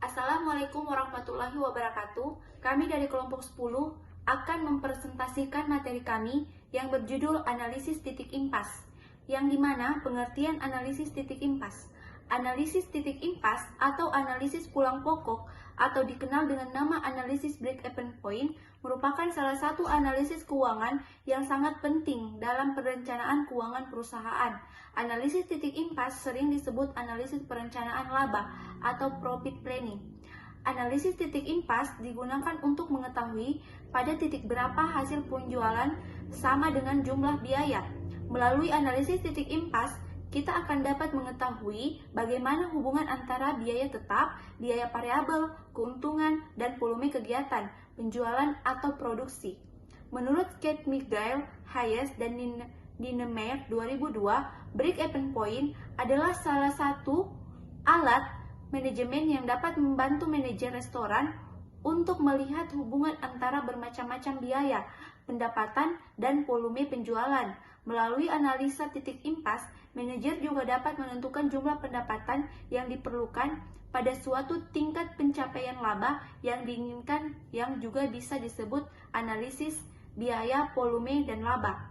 Assalamualaikum warahmatullahi wabarakatuh. Kami dari kelompok 10 akan mempresentasikan materi kami yang berjudul analisis titik impas, yang dimana pengertian analisis titik impas. Analisis titik impas atau analisis pulang pokok atau dikenal dengan nama analisis break-even point merupakan salah satu analisis keuangan yang sangat penting dalam perencanaan keuangan perusahaan. Analisis titik impas sering disebut analisis perencanaan laba atau profit planning. Analisis titik impas digunakan untuk mengetahui pada titik berapa hasil penjualan sama dengan jumlah biaya. Melalui analisis titik impas, kita akan dapat mengetahui bagaimana hubungan antara biaya tetap, biaya variabel, keuntungan, dan volume kegiatan, penjualan atau produksi. Menurut Kate McGill, Hayes, dan Niemeyer 2002, break-even point adalah salah satu alat manajemen yang dapat membantu manajer restoran untuk melihat hubungan antara bermacam-macam biaya, pendapatan, dan volume penjualan. Melalui analisa titik impas, manajer juga dapat menentukan jumlah pendapatan yang diperlukan pada suatu tingkat pencapaian laba yang diinginkan, yang juga bisa disebut analisis biaya, volume, dan laba.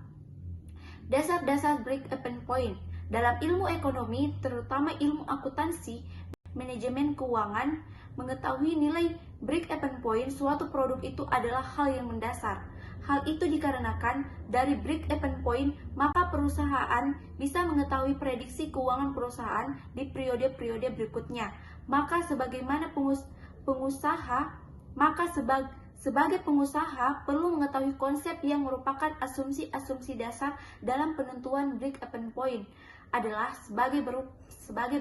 Dasar-dasar break-even point. Dalam ilmu ekonomi, terutama ilmu akuntansi, manajemen keuangan, mengetahui nilai break-even point suatu produk itu adalah hal yang mendasar. Hal itu dikarenakan dari break-even point, maka perusahaan bisa mengetahui prediksi keuangan perusahaan di periode-periode berikutnya. Maka sebagai pengusaha perlu mengetahui konsep yang merupakan asumsi-asumsi dasar dalam penentuan break-even point adalah sebagai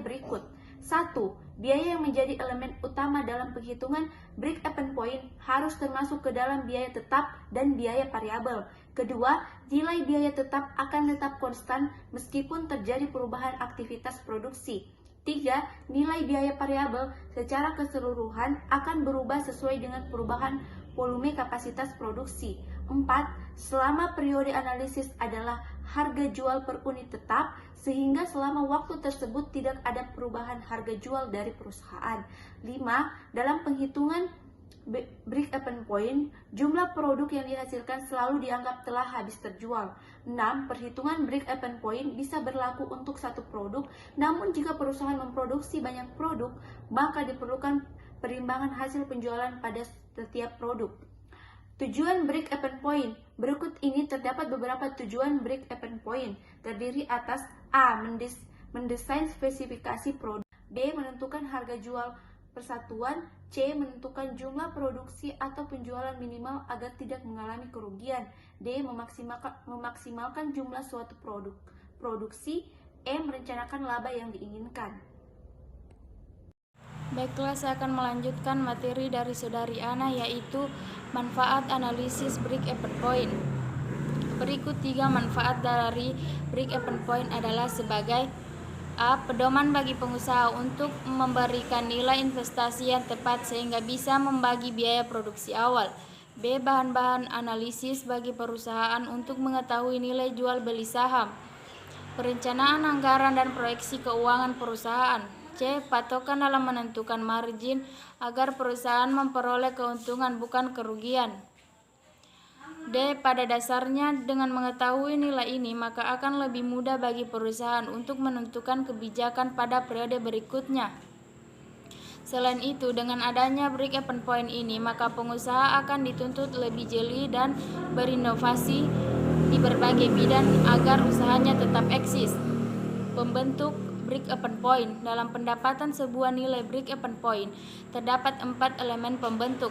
berikut. 1. Biaya yang menjadi elemen utama dalam penghitungan break-even point harus termasuk ke dalam biaya tetap dan biaya variabel. Kedua, nilai biaya tetap akan tetap konstan meskipun terjadi perubahan aktivitas produksi. 3. Nilai biaya variabel secara keseluruhan akan berubah sesuai dengan perubahan volume kapasitas produksi. 4. Selama periode analisis adalah harga jual per unit tetap, sehingga selama waktu tersebut tidak ada perubahan harga jual dari perusahaan. 5. Dalam penghitungan break-even point, jumlah produk yang dihasilkan selalu dianggap telah habis terjual. 6. Perhitungan break-even point bisa berlaku untuk satu produk, namun jika perusahaan memproduksi banyak produk, maka diperlukan perimbangan hasil penjualan pada setiap produk. Tujuan break-even point. Berikut ini terdapat beberapa tujuan break-even point. Terdiri atas A. Mendesain spesifikasi produk. B. Menentukan harga jual persatuan. C. Menentukan jumlah produksi atau penjualan minimal agar tidak mengalami kerugian. D. Memaksimalkan jumlah suatu produksi. E. Merencanakan laba yang diinginkan. Baiklah, saya akan melanjutkan materi dari saudari Ana, yaitu manfaat analisis break-even point. Berikut 3 manfaat dari break-even point adalah sebagai A. Pedoman bagi pengusaha untuk memberikan nilai investasi yang tepat sehingga bisa membagi biaya produksi awal. B. Bahan-bahan analisis bagi perusahaan untuk mengetahui nilai jual beli saham. Perencanaan anggaran dan proyeksi keuangan perusahaan. C. Patokan dalam menentukan margin agar perusahaan memperoleh keuntungan bukan kerugian. D. Pada dasarnya, dengan mengetahui nilai ini, maka akan lebih mudah bagi perusahaan untuk menentukan kebijakan pada periode berikutnya. Selain itu, dengan adanya break-even point ini, maka pengusaha akan dituntut lebih jeli dan berinovasi di berbagai bidang agar usahanya tetap eksis. Pembentuk break-even point. Dalam pendapatan sebuah nilai break-even point, terdapat 4 elemen pembentuk.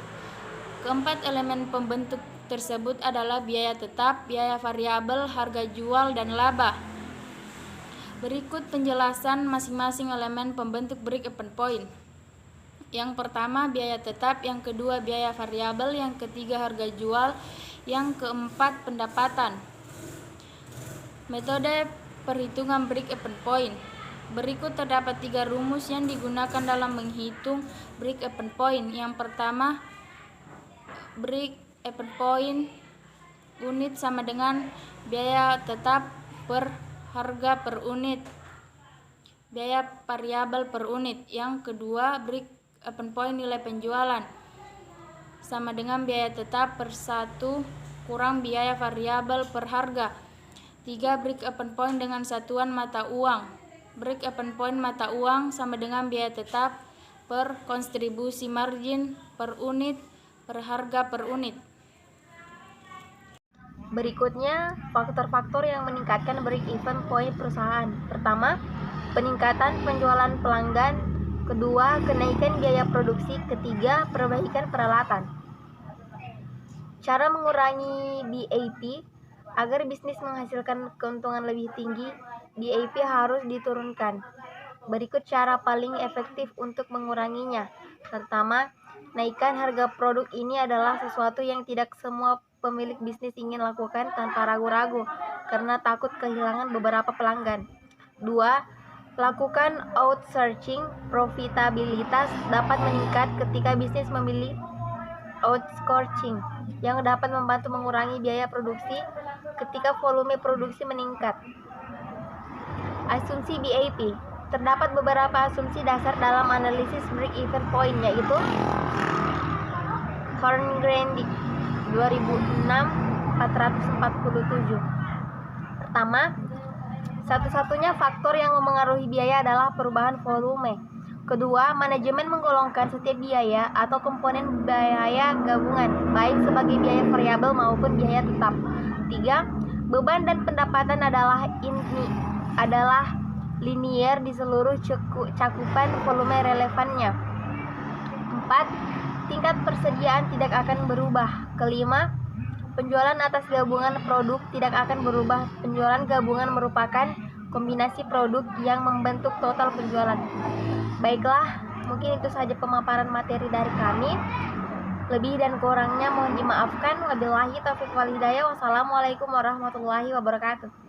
Keempat elemen pembentuk tersebut adalah biaya tetap, biaya variabel, harga jual, dan laba. Berikut penjelasan masing-masing elemen pembentuk break-even point. Yang pertama biaya tetap, yang kedua biaya variabel, yang ketiga harga jual, yang keempat pendapatan. Metode perhitungan break-even point. Berikut terdapat 3 rumus yang digunakan dalam menghitung break-even point. Yang pertama, break-even point unit sama dengan biaya tetap per harga per unit, biaya variabel per unit. Yang kedua, open point nilai penjualan sama dengan biaya tetap per 1 kurang biaya variabel per harga. 3. Break even point dengan satuan mata uang. Break even point mata uang sama dengan biaya tetap per kontribusi margin per unit per harga per unit. Berikutnya, faktor-faktor yang meningkatkan break-even point perusahaan. Pertama, peningkatan penjualan pelanggan. Kedua, kenaikan biaya produksi. Ketiga, perbaikan peralatan. Cara mengurangi BAP. Agar bisnis menghasilkan keuntungan lebih tinggi, BAP harus diturunkan. Berikut cara paling efektif untuk menguranginya. Pertama, naikkan harga produk. Ini adalah sesuatu yang tidak semua pemilik bisnis ingin lakukan tanpa ragu-ragu karena takut kehilangan beberapa pelanggan. 2. Lakukan outsourcing. Profitabilitas dapat meningkat ketika bisnis memilih outsourcing yang dapat membantu mengurangi biaya produksi ketika volume produksi meningkat. Asumsi BAP. Terdapat beberapa asumsi dasar dalam analisis break-even point, yaitu Horngren 2006 447. Pertama, satu-satunya faktor yang memengaruhi biaya adalah perubahan volume. Kedua, manajemen menggolongkan setiap biaya atau komponen biaya gabungan, baik sebagai biaya variabel maupun biaya tetap. 3. Beban dan pendapatan adalah linier di seluruh cakupan volume relevannya. 4. Tingkat persediaan tidak akan berubah. Kelima, penjualan atas gabungan produk tidak akan berubah. Penjualan gabungan merupakan kombinasi produk yang membentuk total penjualan. Baiklah, mungkin itu saja pemaparan materi dari kami. Lebih dan kurangnya mohon dimaafkan. Wabillahi taufiq wal hidayah. Wassalamualaikum warahmatullahi wabarakatuh.